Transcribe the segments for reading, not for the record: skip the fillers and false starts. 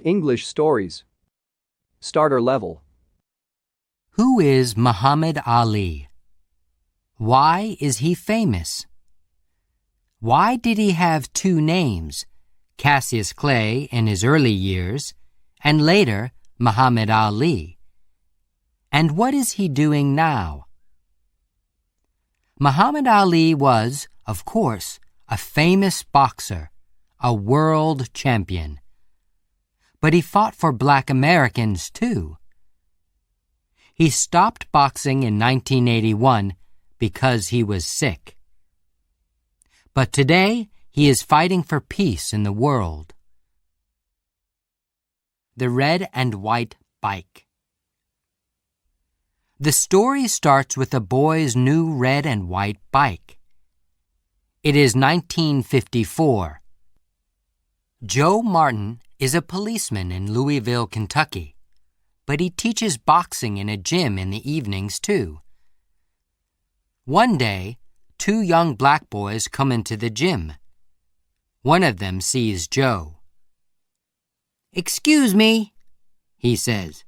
English stories. Starter level. Who is Muhammad Ali? Why is he famous? Why did he have two names, Cassius Clay in his early years, and later Muhammad Ali? And what is he doing now? Muhammad Ali was, of course, a famous boxer, a world champion. But he fought for Black Americans, too. He stopped boxing in 1981 because he was sick. But today, he is fighting for peace in the world. The Red and White Bike. The story starts with a boy's new red and white bike. It is 1954. Joe Martin is a policeman in Louisville, Kentucky, but he teaches boxing in a gym in the evenings, too. One day, two young black boys come into the gym. One of them sees Joe. "Excuse me," he says.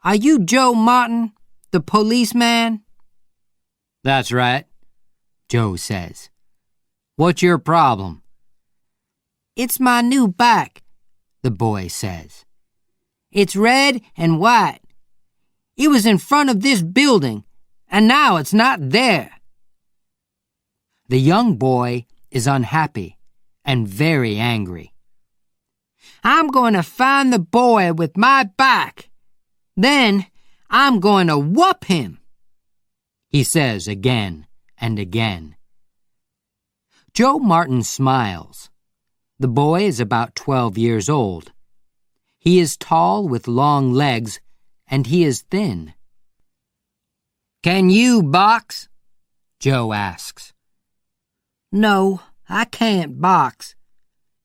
"Are you Joe Martin, the policeman?" "That's right," Joe says. "What's your problem?" "It's my new bike," the boy says. "It's red and white. It was in front of this building, and now it's not there." The young boy is unhappy and very angry. "I'm going to find the boy with my bike. Then I'm going to whoop him," he says again and again. Joe Martin smiles. The boy is about 12 years old. He is tall with long legs, and he is thin. "Can you box?" Joe asks. "No, I can't box,"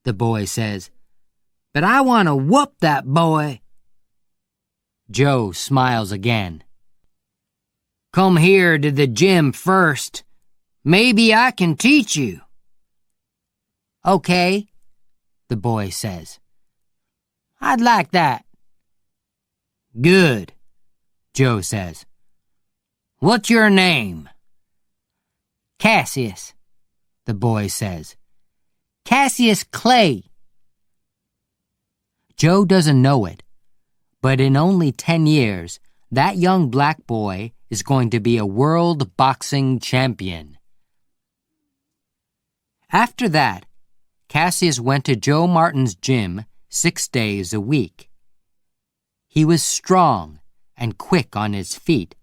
the boy says. "But I want to whoop that boy." Joe smiles again. "Come here to the gym first. Maybe I can teach you." "Okay," the boy says. "I'd like that." "Good," Joe says. "What's your name?" "Cassius," the boy says. "Cassius Clay." Joe doesn't know it, but in only 10 years, that young black boy is going to be a world boxing champion. After that, Cassius went to Joe Martin's gym 6 days a week. He was strong and quick on his feet,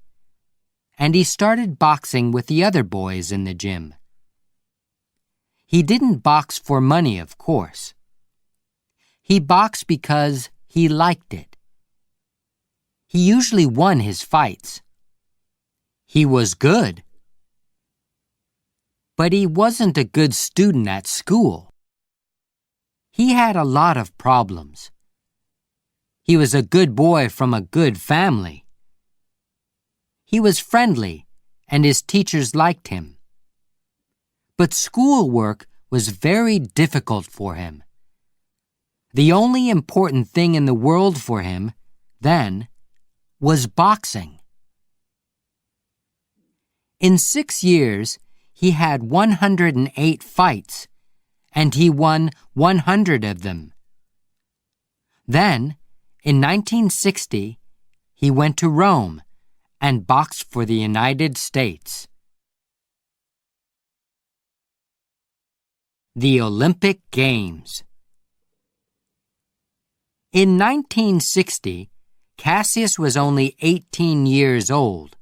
and he started boxing with the other boys in the gym. He didn't box for money, of course. He boxed because he liked it. He usually won his fights. He was good. But he wasn't a good student at school. He had a lot of problems. He was a good boy from a good family. He was friendly, and his teachers liked him. But schoolwork was very difficult for him. The only important thing in the world for him, then, was boxing. In 6 years, he had 108 fights, and he won 100 of them. Then, in 1960, he went to Rome and boxed for the United States. The Olympic Games. In 1960, Cassius was only 18 years old.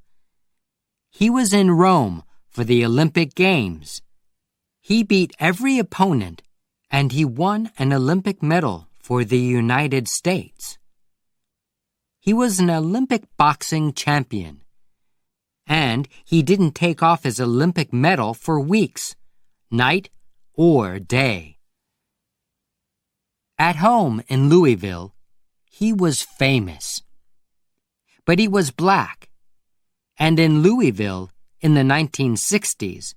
He was in Rome for the Olympic Games. He beat every opponent, and he won an Olympic medal for the United States. He was an Olympic boxing champion, and he didn't take off his Olympic medal for weeks, night or day. At home in Louisville, he was famous. But he was black, and in Louisville, in the 1960s,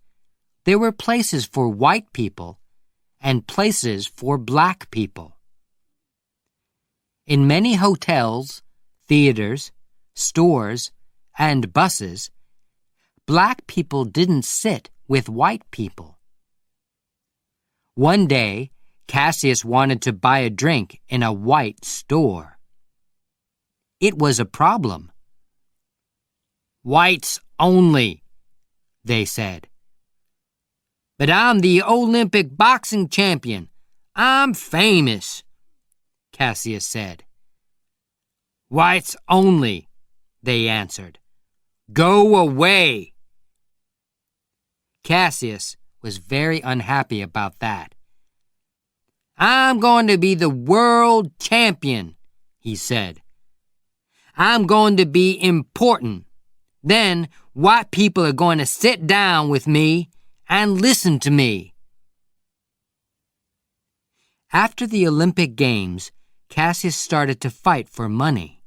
there were places for white people and places for black people. In many hotels, theaters, stores, and buses, black people didn't sit with white people. One day, Cassius wanted to buy a drink in a white store. It was a problem. "Whites only," they said. "But I'm the Olympic boxing champion. I'm famous," Cassius said. "Whites only," they answered. "Go away." Cassius was very unhappy about that. "I'm going to be the world champion," he said. "I'm going to be important. Then white people are going to sit down with me and listen to me." After the Olympic Games, Cassius started to fight for money.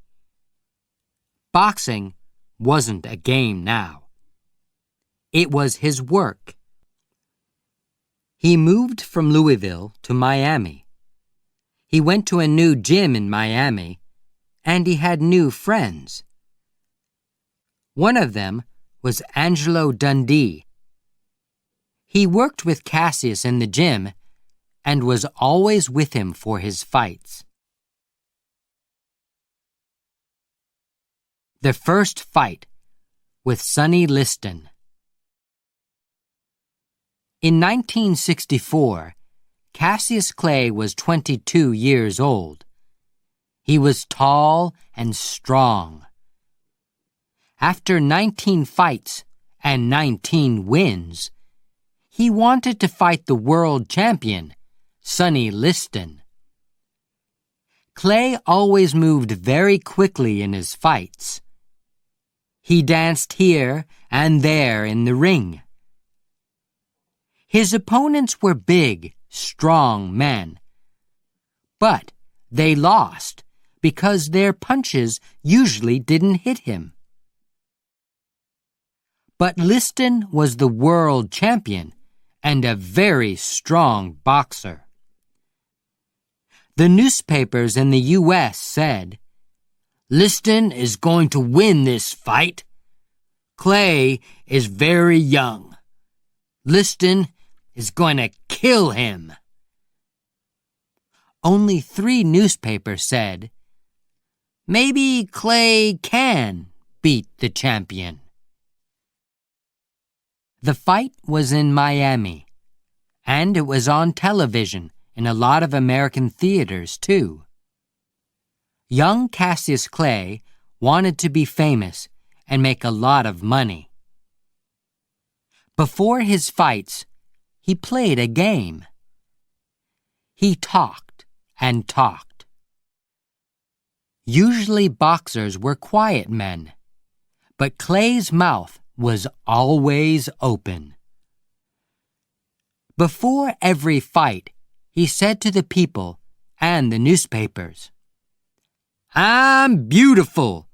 Boxing wasn't a game now. It was his work. He moved from Louisville to Miami. He went to a new gym in Miami, and he had new friends. One of them was Angelo Dundee. He worked with Cassius in the gym and was always with him for his fights. The first fight with Sonny Liston. In 1964, Cassius Clay was 22 years old. He was tall and strong. After 19 fights and 19 wins, he wanted to fight the world champion, Sonny Liston. Clay always moved very quickly in his fights. He danced here and there in the ring. His opponents were big, strong men. But they lost because their punches usually didn't hit him. But Liston was the world champion and a very strong boxer. The newspapers in the U.S. said, "Liston is going to win this fight. Clay is very young. Liston is going to kill him." Only 3 newspapers said, "Maybe Clay can beat the champion." The fight was in Miami, and it was on television in a lot of American theaters, too. Young Cassius Clay wanted to be famous and make a lot of money. Before his fights, he played a game. He talked and talked. Usually boxers were quiet men, but Clay's mouth was always open. Before every fight, he said to the people and the newspapers, "I'm beautiful.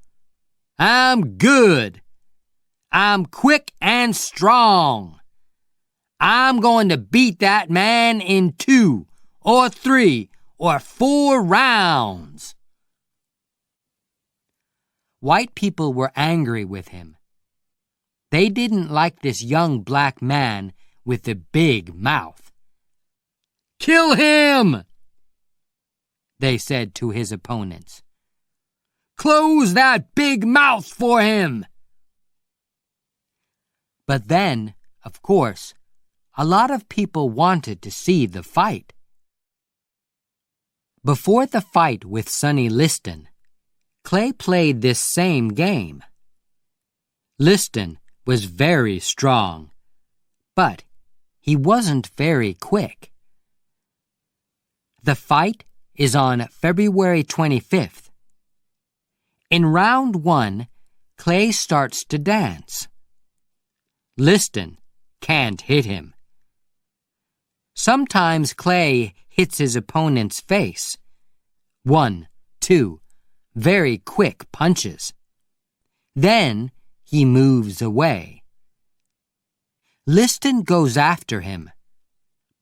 I'm good. I'm quick and strong. I'm going to beat that man in 2 or 3 or 4 rounds." White people were angry with him. They didn't like this young black man with the big mouth. "Kill him!" they said to his opponents. "Close that big mouth for him!" But then, of course, a lot of people wanted to see the fight. Before the fight with Sonny Liston, Clay played this same game. Liston was very strong, but he wasn't very quick. The fight is on February 25th. In round 1, Clay starts to dance. Liston can't hit him. Sometimes Clay hits his opponent's face. 1, 2, very quick punches. Then he moves away. Liston goes after him,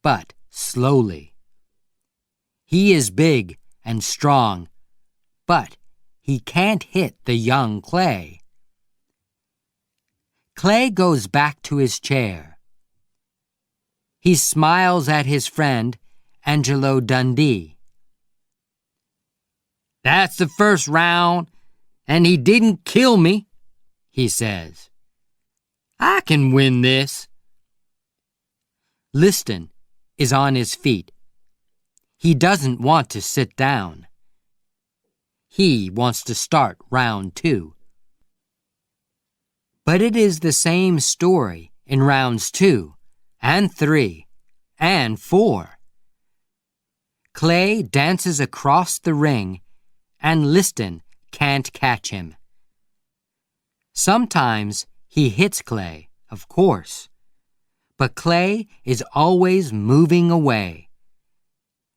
but slowly. He is big and strong, but he can't hit the young Clay. Clay goes back to his chair. He smiles at his friend, Angelo Dundee. "That's the first round, and he didn't kill me," he says. "I can win this." Liston is on his feet. He doesn't want to sit down. He wants to start round 2. But it is the same story in rounds 2 and 3 and 4. Clay dances across the ring, and Liston can't catch him. Sometimes he hits Clay, of course, but Clay is always moving away,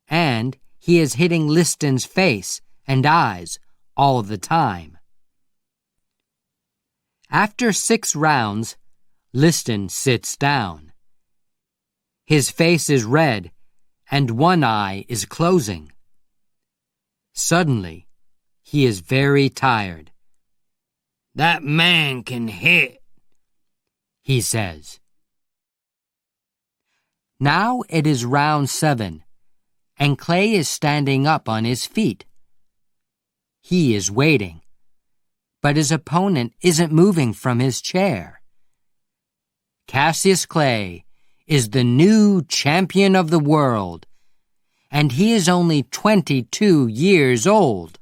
and he is hitting Liston's face and eyes all the time. After 6 rounds, Liston sits down. His face is red, and one eye is closing. Suddenly, he is very tired. "That man can hit," he says. Now it is round 7, and Clay is standing up on his feet. He is waiting, but his opponent isn't moving from his chair. Cassius Clay is the new champion of the world, and he is only 22 years old.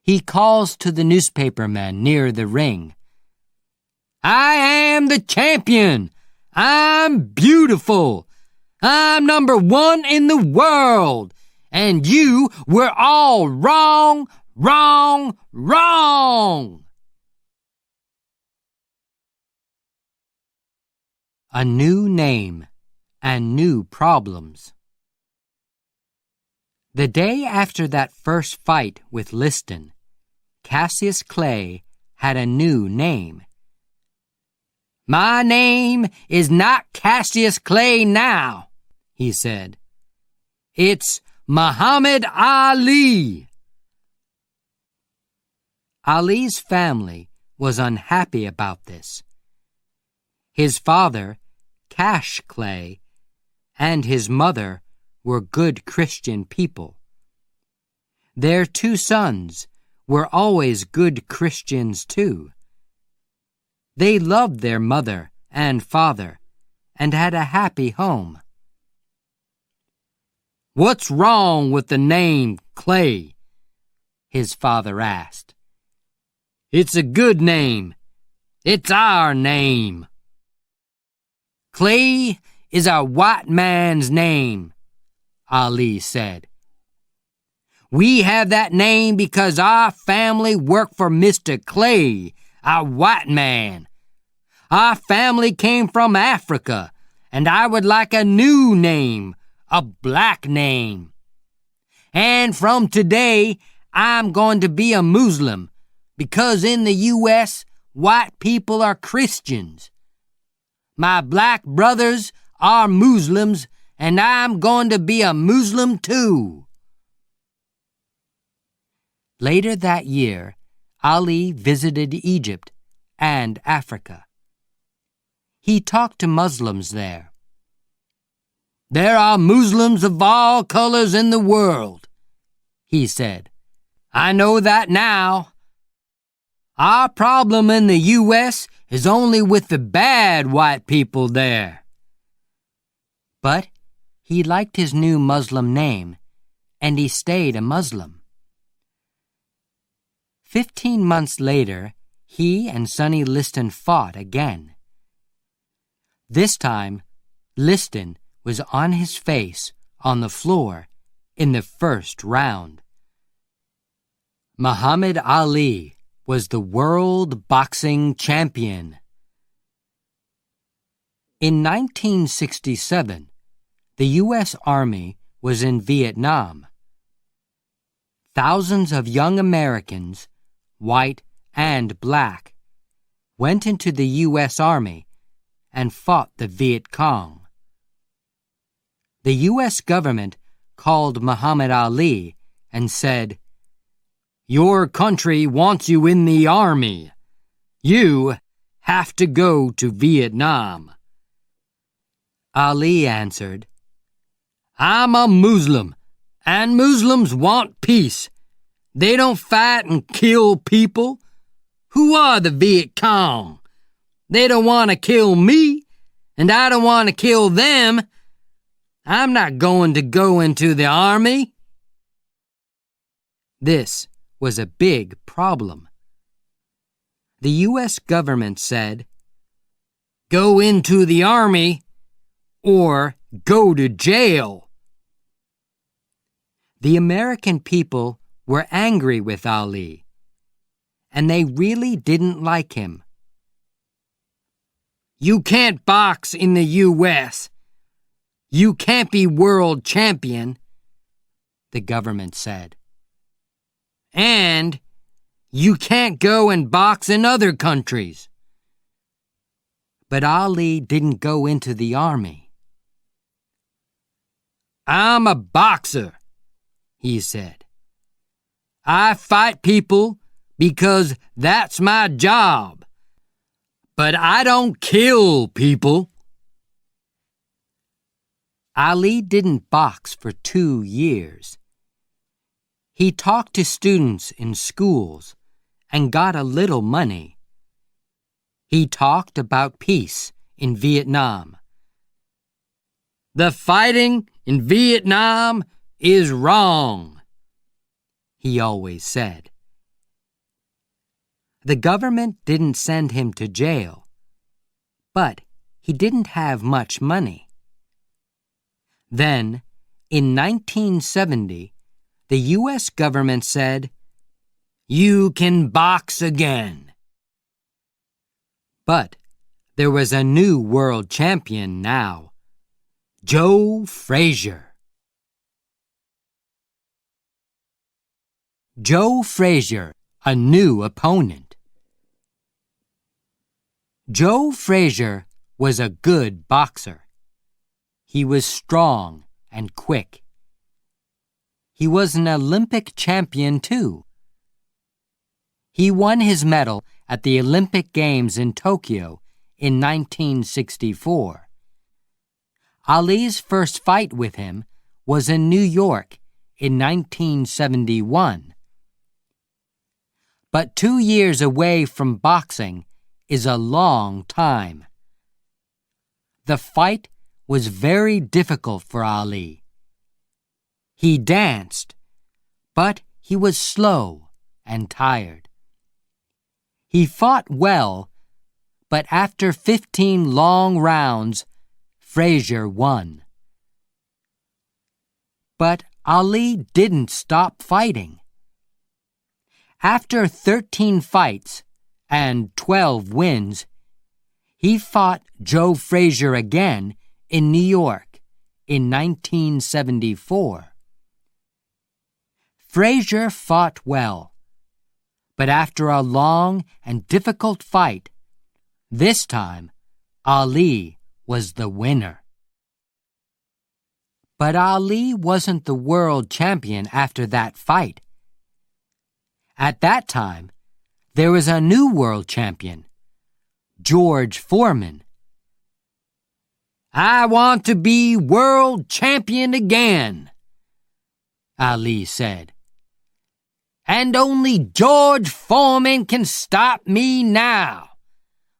He calls to the newspapermen near the ring. "I am the champion! I'm beautiful! I'm number 1 in the world! And you were all wrong, wrong, wrong!" A new name and new problems. The day after that first fight with Liston, Cassius Clay had a new name. "My name is not Cassius Clay now," he said. "It's Muhammad Ali." Ali's family was unhappy about this. His father, Cash Clay, and his mother were good Christian people. Their 2 sons were always good Christians too. They loved their mother and father and had a happy home. "What's wrong with the name Clay?" his father asked. "It's a good name. It's our name." "Clay is a white man's name," Ali said. "We have that name because our family worked for Mr. Clay, a white man. Our family came from Africa, and I would like a new name, a black name. And from today, I'm going to be a Muslim, because in the U.S., white people are Christians. My black brothers are Muslims, and I'm going to be a Muslim too." Later that year, Ali visited Egypt and Africa. He talked to Muslims there. "There are Muslims of all colors in the world," he said. "I know that now. Our problem in the U.S. is only with the bad white people there." But he liked his new Muslim name, and he stayed a Muslim. 15 months later, he and Sonny Liston fought again. This time, Liston was on his face on the floor in the first round. Muhammad Ali was the world boxing champion. In 1967, the U.S. Army was in Vietnam. Thousands of young Americans, white and black, went into the U.S. Army and fought the Viet Cong. The U.S. government called Muhammad Ali and said, "Your country wants you in the army. You have to go to Vietnam." Ali answered, "I'm a Muslim, and Muslims want peace. They don't fight and kill people. Who are the Viet Cong? They don't want to kill me, and I don't want to kill them. I'm not going to go into the army." This was a big problem. The U.S. government said, "Go into the army or go to jail." The American people were angry with Ali, and they really didn't like him. "You can't box in the U.S. You can't be world champion," the government said. "And you can't go and box in other countries." But Ali didn't go into the army. "I'm a boxer," he said. "I fight people because that's my job. But I don't kill people." Ali didn't box for 2 years. He talked to students in schools and got a little money. He talked about peace in Vietnam. "The fighting in Vietnam is wrong," he always said. The government didn't send him to jail, but he didn't have much money. Then, in 1970, the U.S. government said, "You can box again." But there was a new world champion now, Joe Frazier. Joe Frazier, a new opponent. Joe Frazier was a good boxer. He was strong and quick. He was an Olympic champion, too. He won his medal at the Olympic Games in Tokyo in 1964. Ali's first fight with him was in New York in 1971. But 2 years away from boxing is a long time. The fight was very difficult for Ali. He danced, but he was slow and tired. He fought well, but after 15 long rounds, Frazier won. But Ali didn't stop fighting. After 13 fights and 12 wins, he fought Joe Frazier again in New York in 1974. Frazier fought well, but after a long and difficult fight, this time Ali was the winner. But Ali wasn't the world champion after that fight. At that time, there was a new world champion, George Foreman. "I want to be world champion again," Ali said. "And only George Foreman can stop me now.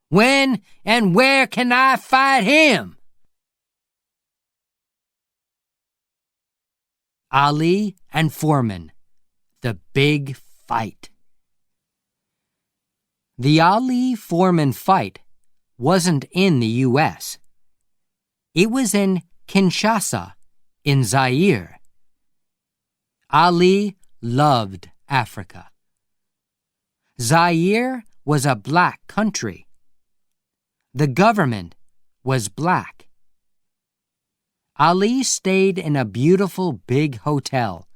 When and where can I fight him?" Ali and Foreman, the big fight. The Ali-Foreman fight wasn't in the U.S. It was in Kinshasa, in Zaire. Ali loved Africa. Zaire was a black country. The government was black. Ali stayed in a beautiful big hotel,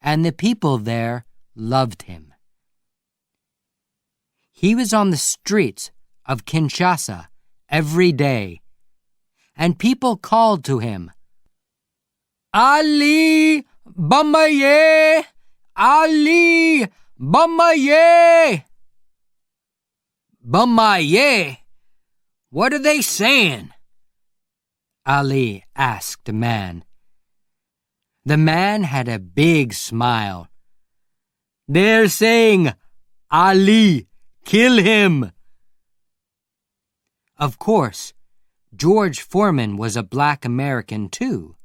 and the people there loved him. He was on the streets of Kinshasa every day, and people called to him, "Ali Bambaye, Ali! Bumaye! Bumaye? What are they saying? Ali asked the man. The man had a big smile. They're saying, Ali, kill him. Of course, George Foreman was a black American too.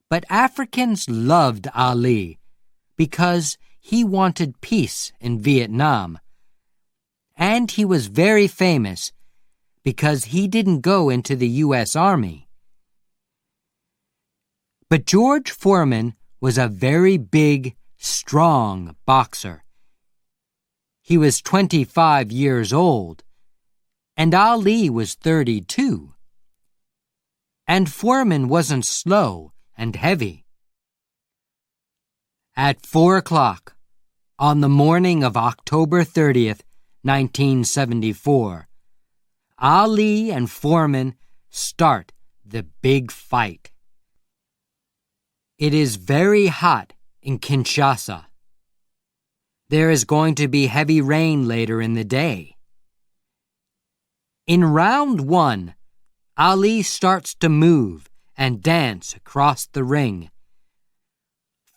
But Africans loved Ali because he wanted peace in Vietnam. And he was very famous because he didn't go into the U.S. Army. But George Foreman was a very big, strong boxer. He was 25 years old, and Ali was 32. And Foreman wasn't slow and heavy. At 4 o'clock, on the morning of October 30th, 1974, Ali and Foreman start the big fight. It is very hot in Kinshasa. There is going to be heavy rain later in the day. In round 1, Ali starts to move and dance across the ring.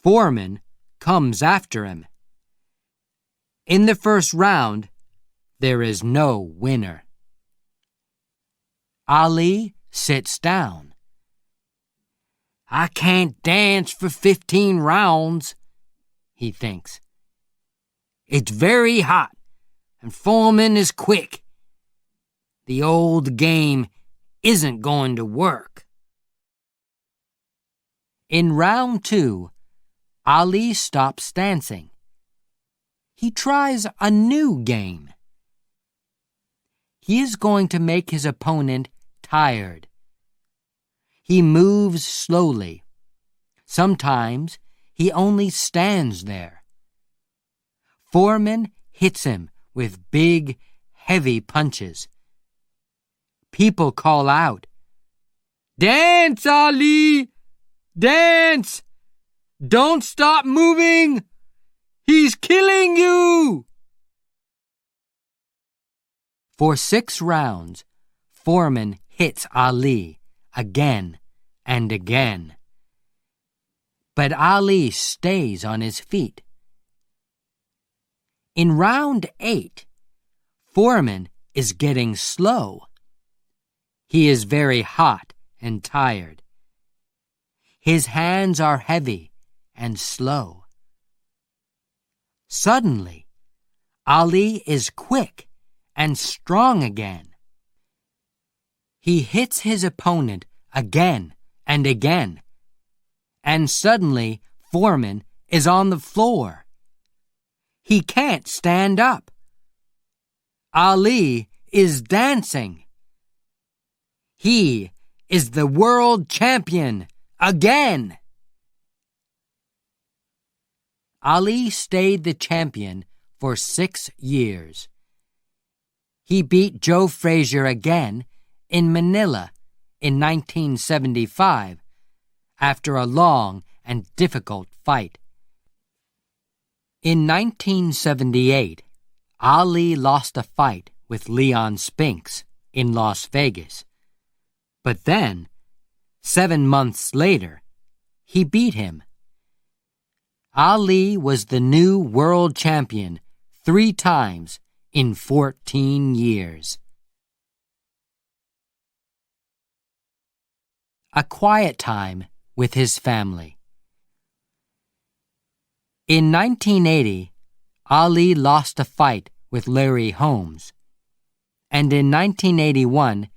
Foreman comes after him. In the first round, there is no winner. Ali sits down. I can't dance for 15 rounds, he thinks. It's very hot, and Foreman is quick. The old game isn't going to work. In round 2, Ali stops dancing. He tries a new game. He is going to make his opponent tired. He moves slowly. Sometimes he only stands there. Foreman hits him with big, heavy punches. People call out, "Dance, Ali! Dance! Don't stop moving! He's killing you!" For 6 rounds, Foreman hits Ali again and again. But Ali stays on his feet. In round 8, Foreman is getting slow. He is very hot and tired. His hands are heavy and slow. Suddenly, Ali is quick and strong again. He hits his opponent again and again, and suddenly Foreman is on the floor. He can't stand up. Ali is dancing. He is the world champion again. Ali stayed the champion for 6 years. He beat Joe Frazier again in Manila in 1975 after a long and difficult fight. In 1978, Ali lost a fight with Leon Spinks in Las Vegas. But then, 7 months later, he beat him. Ali was the new world champion 3 times in 14 years. A quiet time with his family. In 1980, Ali lost a fight with Larry Holmes, and in 1981,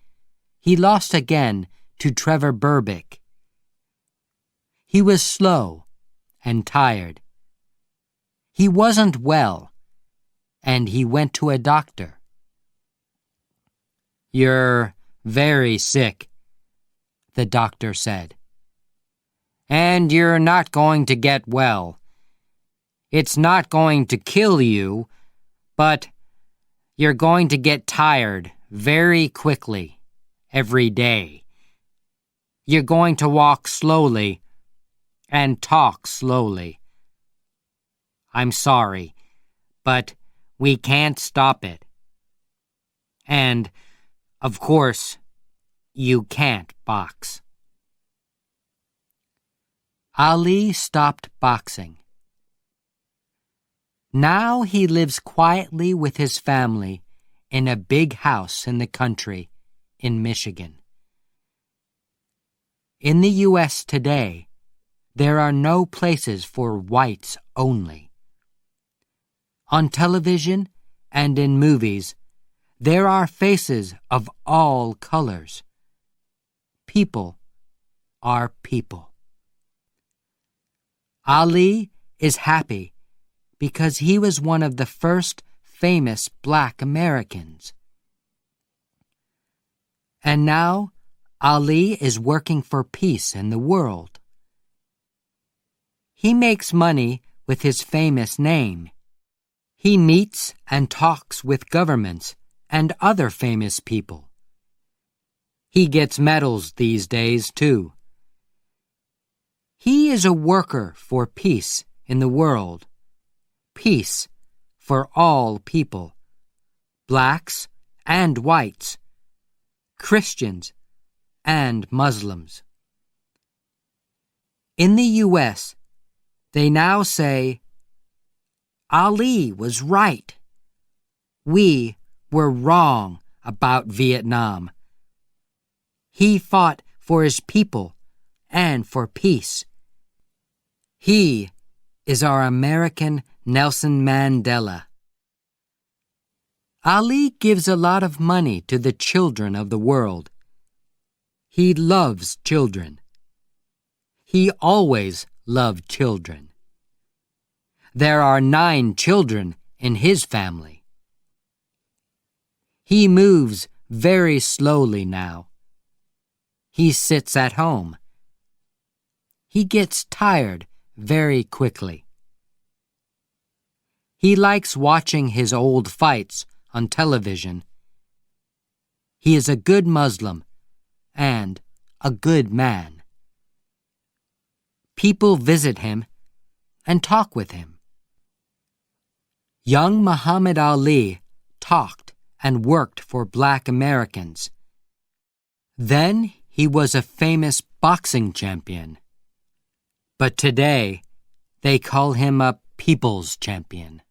he lost again to Trevor Berbick. He was slow and tired. He wasn't well, and he went to a doctor. "You're very sick," the doctor said. "And you're not going to get well. It's not going to kill you, but you're going to get tired very quickly every day. You're going to walk slowly and talk slowly. I'm sorry, but we can't stop it. And, of course, you can't box. Ali stopped boxing. Now he lives quietly with his family in a big house in the country in Michigan. In the U.S. today, there are no places for whites only. On television and in movies, there are faces of all colors. People are people. Ali is happy because he was one of the first famous black Americans. And now, Ali is working for peace in the world. He makes money with his famous name. He meets and talks with governments and other famous people. He gets medals these days, too. He is a worker for peace in the world. Peace for all people, blacks and whites, Christians and Muslims. In the U.S., they now say, Ali was right. We were wrong about Vietnam. He fought for his people and for peace. He is our American Nelson Mandela. Ali gives a lot of money to the children of the world. He loves children. He always loved children. There are 9 children in his family. He moves very slowly now. He sits at home. He gets tired very quickly. He likes watching his old fights on television. He is a good Muslim and a good man. People visit him and talk with him. Young Muhammad Ali talked and worked for black Americans. Then he was a famous boxing champion. But today, they call him a people's champion.